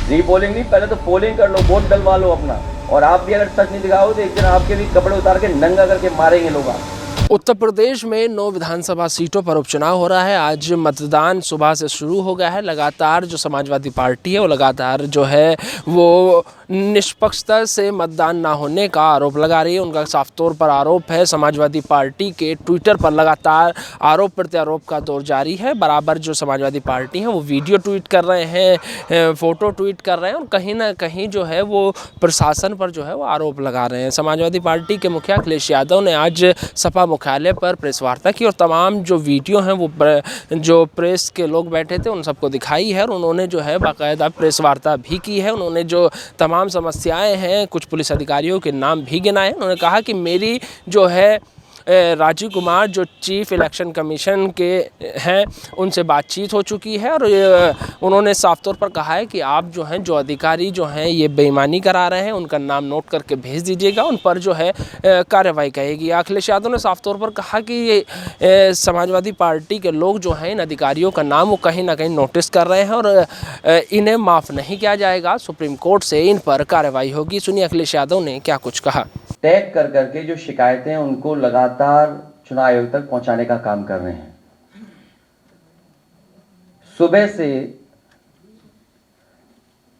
Repolling नहीं, पहले तो पोलिंग कर लो, वोट डलवा लो अपना। और आप भी अगर सच नहीं दिखाओ तो एक दिन आपके भी कपड़े उतार के नंगा करके मारेंगे लोग आप। उत्तर प्रदेश में 9 विधानसभा सीटों पर उपचुनाव हो रहा है। आज मतदान सुबह से शुरू हो गया है। लगातार जो समाजवादी पार्टी है वो लगातार जो है वो निष्पक्षता से मतदान ना होने का आरोप लगा रही है। उनका साफ तौर पर आरोप है। समाजवादी पार्टी के ट्विटर पर लगातार आरोप प्रत्यारोप का दौर जारी है। बराबर जो समाजवादी पार्टी है वो वीडियो ट्वीट कर रहे हैं, फोटो ट्वीट कर रहे हैं और कहीं ना कहीं जो है वो प्रशासन पर जो है वो आरोप लगा रहे हैं। समाजवादी पार्टी के मुखिया अखिलेश यादव ने आज सपा मुख्यालय पर प्रेस वार्ता की और तमाम जो वीडियो हैं वो जो प्रेस के लोग बैठे थे उन सबको दिखाई है और उन्होंने जो है बाकायदा प्रेस वार्ता भी की है। उन्होंने जो तमाम समस्याएं हैं, कुछ पुलिस अधिकारियों के नाम भी गिनाए। उन्होंने कहा कि मेरी जो है राजीव कुमार जो चीफ इलेक्शन कमीशन के हैं उनसे बातचीत हो चुकी है और उन्होंने साफ तौर पर कहा है कि आप जो हैं, जो अधिकारी जो हैं ये बेईमानी करा रहे हैं उनका नाम नोट करके भेज दीजिएगा, उन पर जो है कार्रवाई करेगी। अखिलेश यादव ने साफ तौर पर कहा कि ये समाजवादी पार्टी के लोग जो हैं इन अधिकारियों का नाम वो कहीं ना कहीं नोटिस कर रहे हैं और इन्हें माफ़ नहीं किया जाएगा। सुप्रीम कोर्ट से इन पर कार्रवाई होगी। सुनिए अखिलेश यादव ने क्या कुछ कहा। टैग कर करके जो शिकायतें हैं उनको लगातार चुनाव आयोग तक पहुंचाने का काम कर रहे हैं। सुबह से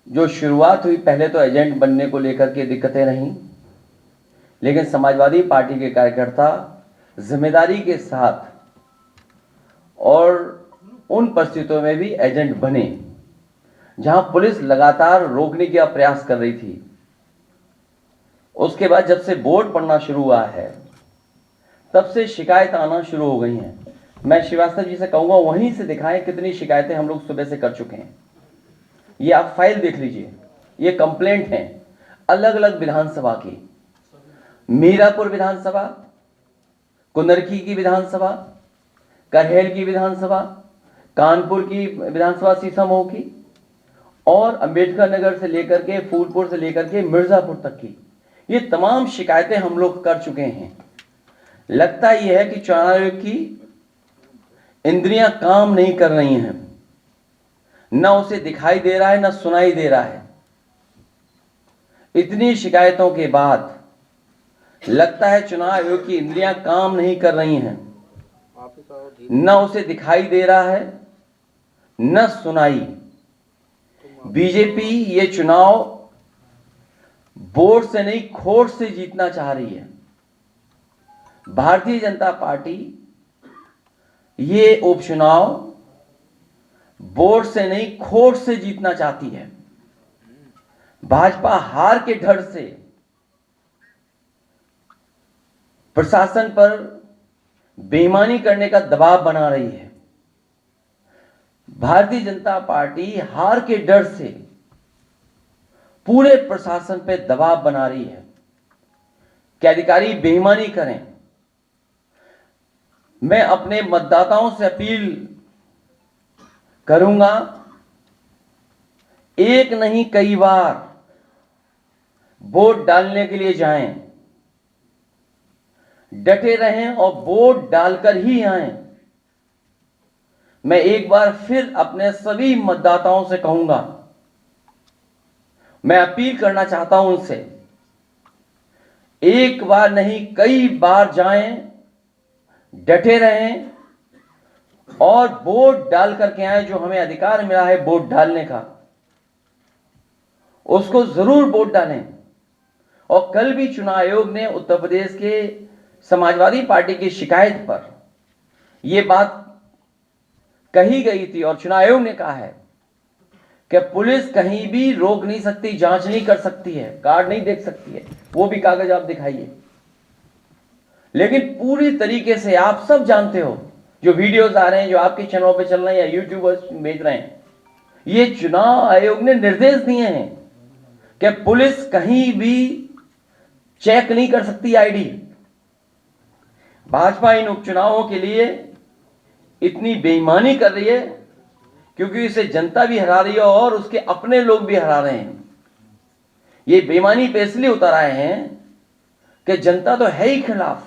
जो शुरुआत हुई, पहले तो एजेंट बनने को लेकर के दिक्कतें रहीं, लेकिन समाजवादी पार्टी के कार्यकर्ता जिम्मेदारी के साथ और उन परिस्थितियों में भी एजेंट बने जहां पुलिस लगातार रोकने का प्रयास कर रही थी। उसके बाद जब से बोर्ड पढ़ना शुरू हुआ है तब से शिकायत आना शुरू हो गई हैं। मैं श्रीवास्तव जी से कहूंगा वहीं से दिखाएं कितनी शिकायतें हम लोग सुबह से कर चुके हैं। ये आप फाइल देख लीजिए, ये कंप्लेंट हैं अलग अलग विधानसभा की, मीरापुर विधानसभा, कुंदरकी की विधानसभा, करहेल की विधानसभा, कानपुर की विधानसभा सीसामऊ की और अंबेडकर नगर से लेकर के फूलपुर से लेकर के मिर्जापुर तक की। ये तमाम शिकायतें हम लोग कर चुके हैं। लगता यह है कि चुनाव आयोग की इंद्रियां काम नहीं कर रही हैं, न उसे दिखाई दे रहा है न सुनाई दे रहा है। इतनी शिकायतों के बाद लगता है चुनाव आयोग की इंद्रियां काम नहीं कर रही हैं, न उसे दिखाई दे रहा है न सुनाई। बीजेपी ये चुनाव वोट से नहीं खोट से जीतना चाह रही है। भारतीय जनता पार्टी ये उपचुनाव वोट से नहीं खोट से जीतना चाहती है। भाजपा हार के डर से प्रशासन पर बेईमानी करने का दबाव बना रही है। भारतीय जनता पार्टी हार के डर से पूरे प्रशासन पे दबाव बना रही है कि अधिकारी बेईमानी करें। मैं अपने मतदाताओं से अपील करूंगा, एक नहीं कई बार वोट डालने के लिए जाएं, डटे रहें और वोट डालकर ही आएं। मैं एक बार फिर अपने सभी मतदाताओं से कहूंगा, मैं अपील करना चाहता हूं उनसे, एक बार नहीं कई बार जाएं, डटे रहें और वोट डाल करके आए। जो हमें अधिकार मिला है वोट डालने का, उसको जरूर वोट डालें। और कल भी चुनाव आयोग ने उत्तर प्रदेश के समाजवादी पार्टी की शिकायत पर यह बात कही गई थी और चुनाव आयोग ने कहा है कि पुलिस कहीं भी रोक नहीं सकती, जांच नहीं कर सकती है, कार्ड नहीं देख सकती है, वो भी कागज आप दिखाइए। लेकिन पूरी तरीके से आप सब जानते हो, जो वीडियोस आ रहे हैं, जो आपके चैनलों पे चल रहे हैं या यूट्यूबर्स भेज रहे हैं, ये चुनाव आयोग ने निर्देश दिए हैं कि पुलिस कहीं भी चेक नहीं कर सकती आईडी। भाजपा इन उपचुनावों के लिए इतनी बेईमानी कर रही है क्योंकि इसे जनता भी हरा रही है और उसके अपने लोग भी हरा रहे हैं। ये बेईमानी पे इसलिए उतर आए हैं कि जनता तो है ही खिलाफ,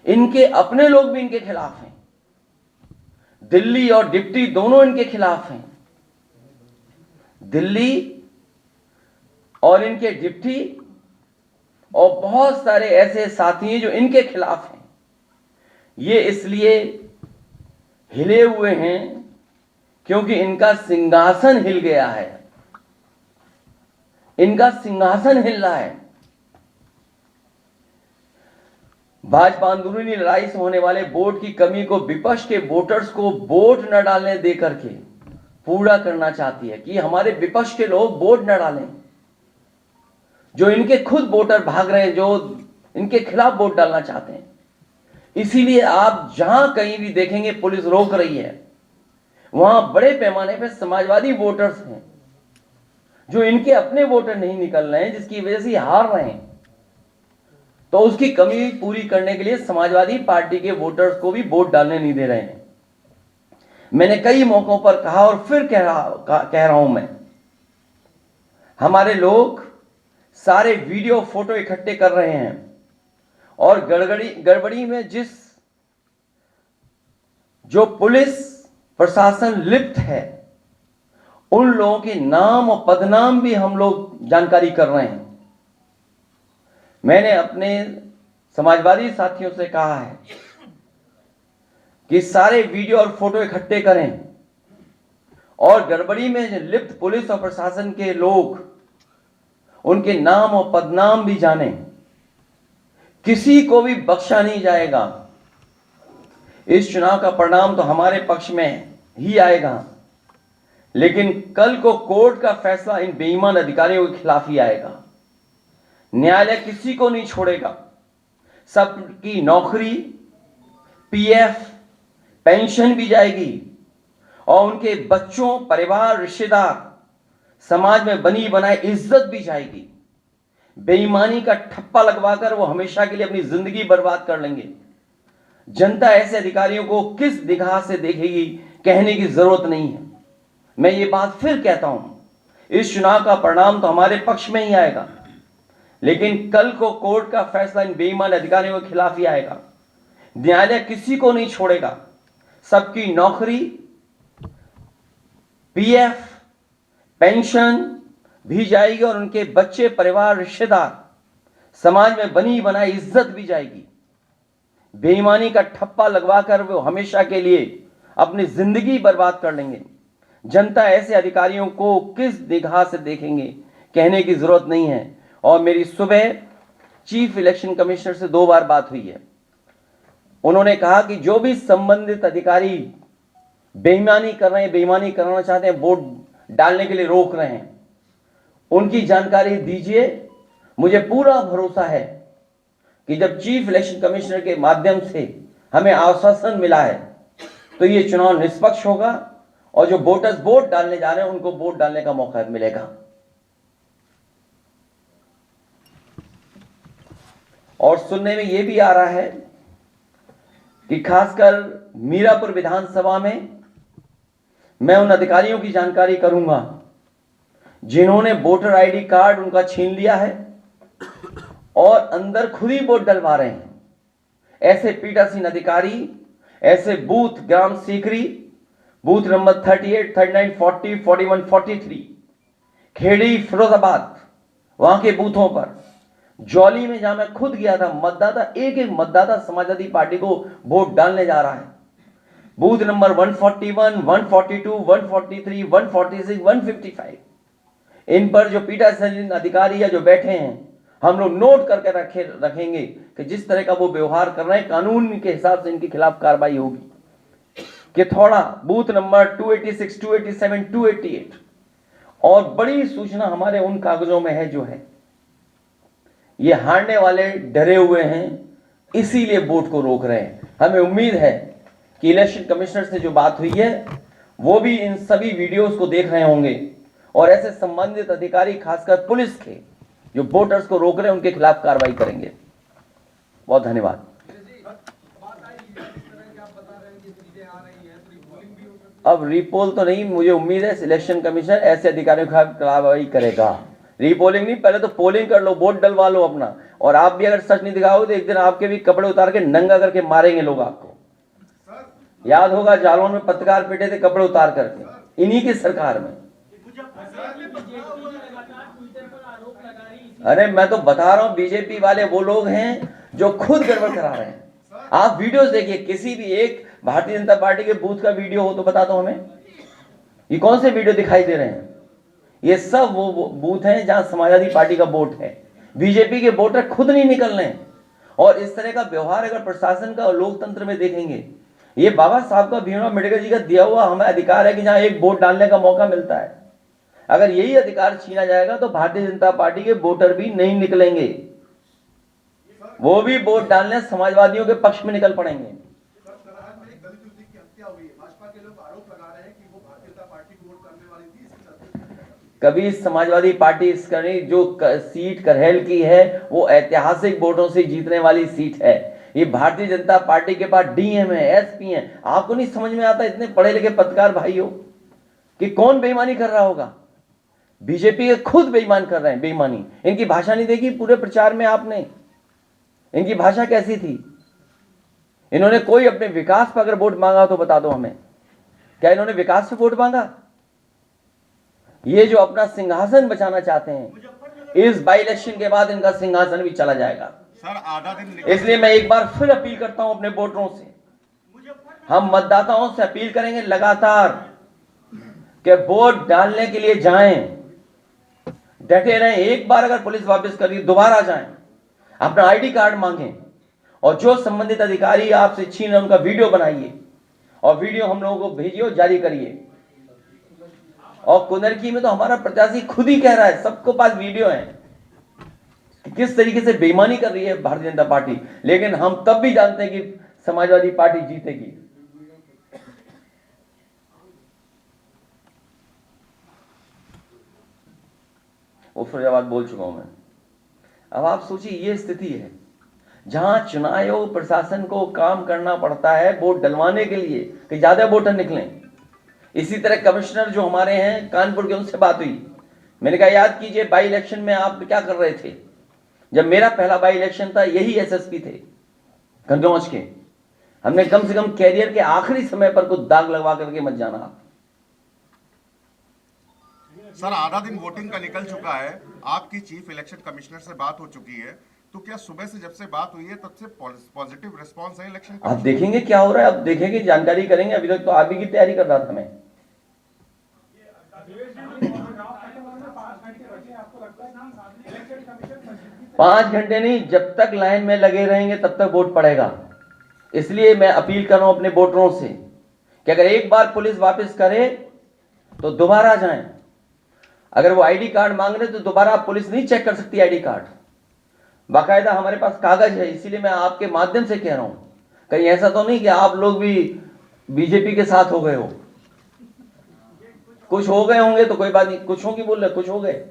इनके अपने लोग भी इनके खिलाफ हैं, दिल्ली और डिप्टी दोनों इनके खिलाफ हैं। दिल्ली और इनके डिप्टी और बहुत सारे ऐसे साथी हैं जो इनके खिलाफ हैं। ये इसलिए हिले हुए हैं क्योंकि इनका सिंहासन हिल गया है, इनका सिंहासन हिल रहा है। भाजपा अंदरूनी लड़ाई से होने वाले वोट की कमी को विपक्ष के वोटर्स को वोट न डालने दे करके पूरा करना चाहती है कि हमारे विपक्ष के लोग वोट न डालें। जो इनके खुद वोटर भाग रहे हैं, जो इनके खिलाफ वोट डालना चाहते हैं। इसीलिए आप जहां कहीं भी देखेंगे पुलिस रोक रही है, वहां बड़े पैमाने पर समाजवादी वोटर्स हैं जो इनके अपने वोटर नहीं निकल रहे हैं, जिसकी वजह से हार रहे हैं। तो उसकी कमी पूरी करने के लिए समाजवादी पार्टी के वोटर्स को भी वोट डालने नहीं दे रहे हैं। मैंने कई मौकों पर कहा और फिर कह रहा हूं मैं, हमारे लोग सारे वीडियो फोटो इकट्ठे कर रहे हैं और गड़बड़ी में जो पुलिस प्रशासन लिप्त है उन लोगों के नाम और पदनाम भी हम लोग जानकारी कर रहे हैं। मैंने अपने समाजवादी साथियों से कहा है कि सारे वीडियो और फोटो इकट्ठे करें और गड़बड़ी में लिप्त पुलिस और प्रशासन के लोग उनके नाम और पदनाम भी जानें। किसी को भी बख्शा नहीं जाएगा। इस चुनाव का परिणाम तो हमारे पक्ष में ही आएगा, लेकिन कल को कोर्ट का फैसला इन बेईमान अधिकारियों के खिलाफ ही आएगा। न्यायालय किसी को नहीं छोड़ेगा। सबकी नौकरी, पीएफ, पेंशन भी जाएगी और उनके बच्चों, परिवार, रिश्तेदार, समाज में बनी बनाई इज्जत भी जाएगी। बेईमानी का ठप्पा लगवाकर वो हमेशा के लिए अपनी जिंदगी बर्बाद कर लेंगे। जनता ऐसे अधिकारियों को किस निगाह से देखेगी, कहने की जरूरत नहीं है। मैं ये बात फिर कहता हूं, इस चुनाव का परिणाम तो हमारे पक्ष में ही आएगा, लेकिन कल को कोर्ट का फैसला इन बेईमान अधिकारियों के खिलाफ ही आएगा। न्यायालय किसी को नहीं छोड़ेगा। सबकी नौकरी, पीएफ, पेंशन भी जाएगी और उनके बच्चे, परिवार, रिश्तेदार, समाज में बनी बनाई इज्जत भी जाएगी। बेईमानी का ठप्पा लगवाकर वो हमेशा के लिए अपनी जिंदगी बर्बाद कर लेंगे। जनता ऐसे अधिकारियों को किस निगाह से देखेंगे, कहने की जरूरत नहीं है। और मेरी सुबह चीफ इलेक्शन कमिश्नर से 2 बार बात हुई है। उन्होंने कहा कि जो भी संबंधित अधिकारी बेईमानी कर रहे हैं, बेईमानी कराना चाहते हैं, वोट डालने के लिए रोक रहे हैं, उनकी जानकारी दीजिए। मुझे पूरा भरोसा है कि जब चीफ इलेक्शन कमिश्नर के माध्यम से हमें आश्वासन मिला है तो ये चुनाव निष्पक्ष होगा और जो वोटर्स वोट डालने जा रहे हैं उनको वोट डालने का मौका मिलेगा। और सुनने में यह भी आ रहा है कि खासकर मीरापुर विधानसभा में मैं उन अधिकारियों की जानकारी करूंगा जिन्होंने वोटर आईडी कार्ड उनका छीन लिया है और अंदर खुद ही वोट डलवा रहे हैं। ऐसे पीठासीन अधिकारी, ऐसे बूथ ग्राम सीकरी, बूथ नंबर 38, 39, 40, 41, 43, खेड़ी, फिरोजाबाद, वहां के बूथों पर, जौली में जहां मैं खुद गया था, मतदाता एक मतदाता समाजवादी पार्टी को वोट डालने जा रहा है। बूथ नंबर 141, 142, 143, 146, 155, इन पर जो पीठासीन अधिकारी या जो बैठे हैं, हम लोग नोट करके रखेंगे कि जिस तरह का वो व्यवहार कर रहे हैं कानून के हिसाब से इनके खिलाफ कार्रवाई होगी। कि थोड़ा बूथ नंबर 286, 287, 288 और बड़ी सूचना हमारे उन कागजों में है जो है ये हारने वाले डरे हुए हैं, इसीलिए वोट को रोक रहे हैं। हमें उम्मीद है कि इलेक्शन कमिश्नर से जो बात हुई है वो भी इन सभी वीडियोस को देख रहे होंगे और ऐसे संबंधित अधिकारी, खासकर पुलिस के जो वोटर्स को रोक रहे हैं, उनके खिलाफ कार्रवाई करेंगे। बहुत धन्यवाद। अब रीपोल तो नहीं, मुझे उम्मीद है इलेक्शन कमीशन ऐसे अधिकारियों के खिलाफ कार्रवाई करेगा। रीपोलिंग नहीं, पहले तो पोलिंग कर लो, वोट डलवा लो अपना। और आप भी अगर सच नहीं दिखाओगे तो एक दिन आपके भी कपड़े उतार के नंगा करके मारेंगे लोग आपको। याद होगा जालौन में पत्रकार पीटे थे कपड़े उतार करके, इन्हीं की सरकार में। अरे मैं तो बता रहा हूं, बीजेपी वाले वो लोग हैं जो खुद गड़बड़ करा रहे हैं। आप वीडियोस देखिए, किसी भी एक भारतीय जनता पार्टी के बूथ का वीडियो हो तो बता दो हमें। ये कौन से वीडियो दिखाई दे रहे हैं? ये सब वो बूथ हैं जहां समाजवादी पार्टी का वोट है। बीजेपी के वोटर खुद नहीं निकल रहे हैं। और इस तरह का व्यवहार अगर प्रशासन का और लोकतंत्र में देखेंगे, ये बाबा साहब का, भीमराव अम्बेडकर जी का दिया हुआ हमें अधिकार है कि जहां एक वोट डालने का मौका मिलता है, अगर यही अधिकार छीना जाएगा तो भारतीय जनता पार्टी के वोटर भी नहीं निकलेंगे, वो भी वोट डालने समाजवादियों के पक्ष में निकल पड़ेंगे। कभी समाजवादी पार्टी इस करनी, जो सीट करहेल की है वो ऐतिहासिक वोटों से जीतने वाली सीट है। ये भारतीय जनता पार्टी के पास डीएम है, एसपी है। आपको नहीं समझ में आता, इतने पढ़े लिखे पत्रकार भाइयों, कि कौन बेईमानी कर रहा होगा? बीजेपी के खुद बेईमान कर रहे हैं, बेईमानी। इनकी भाषा नहीं देखी पूरे प्रचार में आपने? इनकी भाषा कैसी थी? इन्होंने कोई अपने विकास पर अगर वोट मांगा तो बता दो हमें, क्या इन्होंने विकास पे वोट मांगा? ये जो अपना सिंहासन बचाना चाहते हैं, इस बाई इलेक्शन के बाद इनका सिंहासन भी चला जाएगा। सर आधा दिन, इसलिए मैं एक बार फिर अपील करता हूं अपने वोटरों से, हम मतदाताओं से अपील करेंगे लगातार कि वोट डालने के लिए जाएं, डटे रहें। एक बार अगर पुलिस वापस कर दी, दोबारा जाएं, अपना आईडी कार्ड मांगें, और जो संबंधित अधिकारी आपसे छीन रहे उनका वीडियो बनाइए और वीडियो हम लोगों को भेजिए और जारी करिए। और कुनरकी में तो हमारा प्रत्याशी खुद ही कह रहा है, सबको पास वीडियो है कि किस तरीके से बेईमानी कर रही है भारतीय जनता पार्टी। लेकिन हम तब भी जानते हैं कि समाजवादी पार्टी जीतेगी। वो फरीदाबाद बोल चुका हूं मैं। अब आप सोचिए, ये स्थिति है जहां चुनाव आयोग प्रशासन को काम करना पड़ता है वोट डलवाने के लिए कि ज्यादा वोटर निकलें। इसी तरह कमिश्नर जो हमारे हैं कानपुर के, उनसे बात हुई, मैंने कहा याद कीजिए बाई इलेक्शन में आप क्या कर रहे थे? जब मेरा पहला बाई इलेक्शन था, यही एसएसपी थे कन्नौज के। हमने कम से कम कैरियर के आखिरी समय पर कुछ दाग लगवा करके मत जाना आप। सर आधा दिन वोटिंग का निकल चुका है, आपकी चीफ इलेक्शन कमिश्नर से बात हो चुकी है, तो क्या सुबह से जब से बात हुई है तब से पॉजिटिव रिस्पांस है इलेक्शन आप देखेंगे क्या हो रहा है, अब देखेंगे, जानकारी करेंगे। अभी तक तो आप ही की तैयारी कर रहा था मैं। पांच घंटे नहीं, जब तक लाइन में लगे रहेंगे तब तक वोट पड़ेगा। इसलिए मैं अपील कर रहा हूं अपने वोटरों से कि अगर एक बार पुलिस वापस करे तो दोबारा जाएं। अगर वो आईडी कार्ड मांग रहे तो दोबारा पुलिस नहीं चेक कर सकती आईडी कार्ड, बाकायदा हमारे पास कागज है। इसीलिए मैं आपके माध्यम से कह रहा हूं, कहीं ऐसा तो नहीं कि आप लोग भी बीजेपी के साथ हो गए हो। कुछ हो गए होंगे तो कोई बात नहीं, कुछ हो की बोल रहे, कुछ हो गए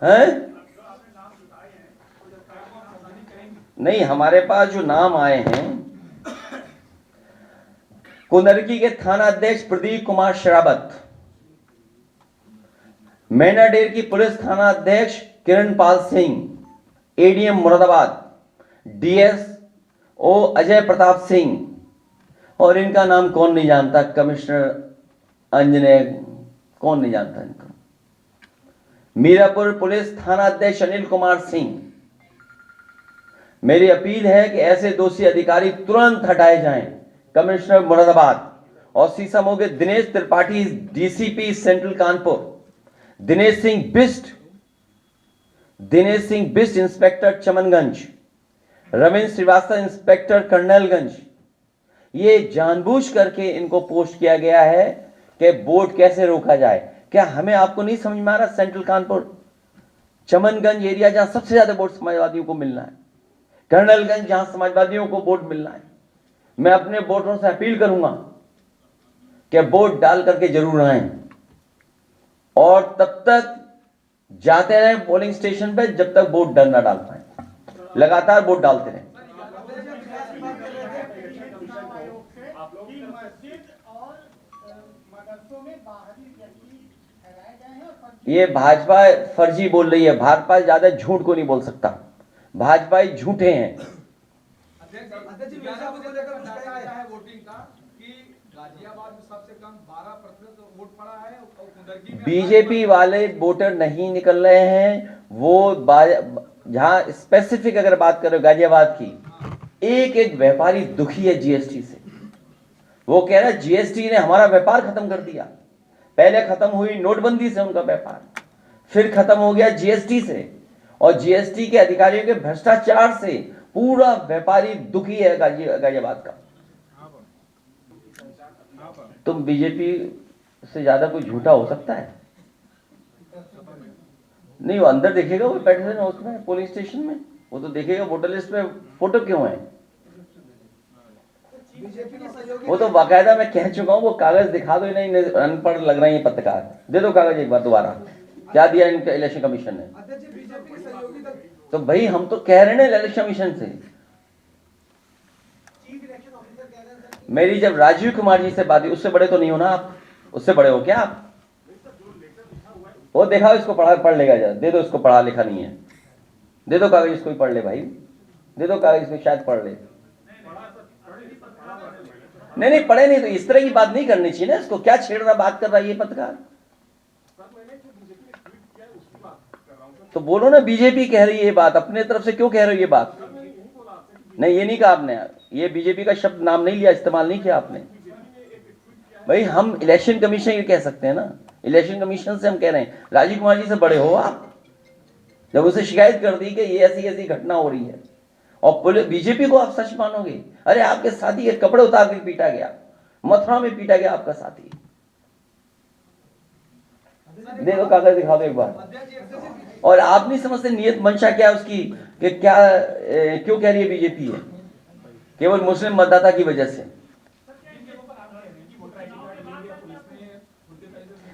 हैं? नहीं, हमारे पास जो नाम आए हैं, कुनरकी के थाना अध्यक्ष प्रदीप कुमार शरावत, मैनाडेर की पुलिस थाना अध्यक्ष किरणपाल सिंह, एडीएम मुरादाबाद डीएसओ अजय प्रताप सिंह, और इनका नाम कौन नहीं जानता, कमिश्नर अंजने, कौन नहीं जानता इनको, मीरापुर पुलिस थाना अध्यक्ष अनिल कुमार सिंह। मेरी अपील है कि ऐसे दोषी अधिकारी तुरंत हटाए जाएं। कमिश्नर मुरादाबाद और सीसामऊ के Dinesh Tripathi DCP central Kanpur, Dinesh Singh Bisht inspector Chamanganj, Ravindra Srivastava inspector Colonelganj, ये जानबूझ करके इनको पोस्ट किया गया है कि वोट कैसे रोका जाए। क्या हमें आपको नहीं समझ में आ रहा? सेंट्रल कानपुर, चमनगंज एरिया जहां सबसे ज्यादा वोट समाजवादियों को मिलना है, कर्नलगंज जहां समाजवादियों को वोट मिलना है, मैं अपने वोटरों से अपील करूंगा कि वोट डाल करके जरूर आएं और तब तक जाते रहें पोलिंग स्टेशन पे जब तक वोट डल ना डाल पाए। लगातार वोट डालते रहें। ये भाजपा फर्जी बोल रही है। भाजपा ज्यादा झूठ को नहीं बोल सकता, भाजपा ही झूठे हैं। अध्यक्ष जी, वोटिंग का कि गाजियाबाद में सबसे कम 12 बीजेपी वाले वोटर नहीं निकल रहे हैं। वो जहां स्पेसिफिक अगर बात करें गाजियाबाद की, एक एक व्यापारी दुखी है जीएसटी से। वो कह रहा है जीएसटी ने हमारा व्यापार खत्म कर दिया। पहले खत्म हुई नोटबंदी से उनका व्यापार, फिर खत्म हो गया जीएसटी से, और जीएसटी के अधिकारियों के भ्रष्टाचार से पूरा व्यापारी दुखी है गाजियाबाद का। तुम बीजेपी से ज्यादा कोई झूठा हो सकता है? नहीं, वो अंदर देखेगा, वो बैठे थे ना उसमें पुलिस स्टेशन में, वो तो देखेगा वोटर लिस्ट में फोटो क्यों है। वो तो बाकायदा मैं कह चुका हूं, वो कागज दिखा दो। नहीं अनपढ़ लग रहे हैं ये पत्रकार, दे दो कागज एक बार दोबारा, क्या दिया इनका इलेक्शन कमीशन ने। तो भाई हम तो कह रहे हैं इलेक्शन कमीशन से। मेरी जब राजीव कुमार जी से बात हुई, उससे बड़े तो नहीं हो ना आप, उससे बड़े हो क्या आप? वो देखा, इसको पढ़ लेगा जरा, दे दो इसको, पढ़ा लिखा नहीं है, दे दो कागज इसको ही पढ़ ले भाई, दे दो कागज इसको, शायद पढ़ ले। नहीं पढ़े नहीं तो इस तरह की बात नहीं करनी चाहिए ना। इसको क्या छेड़ रहा, बात कर रहा है ये पत्रकार। तो बोलो ना, बीजेपी कह रही है ये बात, अपने तरफ से क्यों कह रहे हो ये बात? नहीं, ये नहीं कहा आपने, ये बीजेपी का शब्द नाम नहीं लिया, इस्तेमाल नहीं किया आपने। भाई हम इलेक्शन कमीशन ये कह सकते हैं ना, इलेक्शन कमीशन से हम कह रहे हैं। राजीव कुमार जी से बड़े हो आप। जब उसे शिकायत कर दी कि ये ऐसी ऐसी घटना हो रही है, और बीजेपी को आप सच मानोगे? अरे आपके साथी के कपड़े उतार कर पीटा गया, मथुरा में पीटा गया आपका साथी। देखो कागज दिखा दो एक बार। और आप नहीं समझते नियत मंशा क्या उसकी, कि क्या क्यों कह रही है बीजेपी है? केवल मुस्लिम मतदाता की वजह से।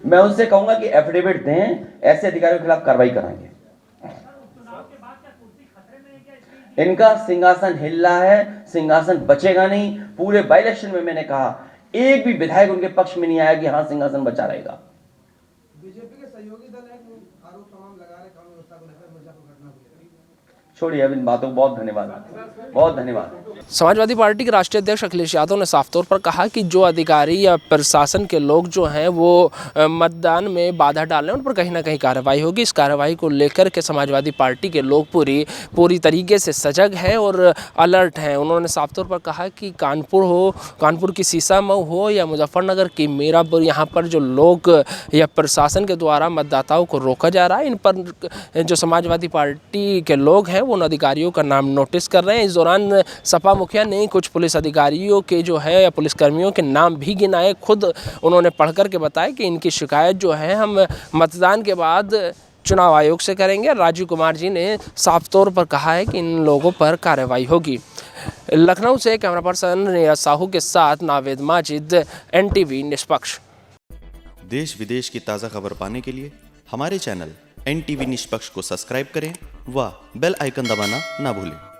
मैं उनसे कहूंगा कि एफिडेविट दें, ऐसे अधिकारियों के खिलाफ कार्रवाई कराएंगे। इनका सिंहासन हिल रहा है, सिंहासन बचेगा नहीं। पूरे बाई इलेक्शन में मैंने कहा, एक भी विधायक उनके पक्ष में नहीं आया कि हाँ सिंहासन बचा रहेगा। बीजेपी के सहयोगी दल है, आरोप तमाम लगा रहे कानून व्यवस्था को लेकर, मिर्जापुर घटना को लेकर। छोड़िए अब इन बातों को, बहुत धन्यवाद, बहुत धन्यवाद। समाजवादी पार्टी के राष्ट्रीय अध्यक्ष अखिलेश यादव ने साफ तौर पर कहा कि जो अधिकारी या प्रशासन के लोग जो हैं वो मतदान में बाधा डाल रहे हैं, उन पर कहीं ना कहीं कार्रवाई होगी। इस कार्रवाई को लेकर के समाजवादी पार्टी के लोग पूरी तरीके से सजग हैं और अलर्ट हैं। उन्होंने साफ तौर पर कहा कि कानपुर की सीसामऊ हो या मुजफ्फरनगर की मीरापुर, यहाँ पर जो लोग या प्रशासन के द्वारा मतदाताओं को रोका जा रहा है, इन पर जो समाजवादी पार्टी के लोग हैं वो उन अधिकारियों का नाम नोटिस कर रहे हैं। इस दौरान सपा मुखिया ने कुछ पुलिस अधिकारियों के जो है या पुलिसकर्मियों के नाम भी गिनाए। खुद उन्होंने पढ़ कर के बताया कि इनकी शिकायत जो है हम मतदान के बाद चुनाव आयोग से करेंगे। राजीव कुमार जी ने साफ तौर पर कहा है कि इन लोगों पर कार्रवाई होगी। लखनऊ से कैमरा पर्सन रिया साहू के साथ नावेद माजिद, NTV निष्पक्ष। देश विदेश की ताज़ा खबर पाने के लिए हमारे चैनल NTV निष्पक्ष को सब्सक्राइब करें व बेल आइकन दबाना ना भूलें।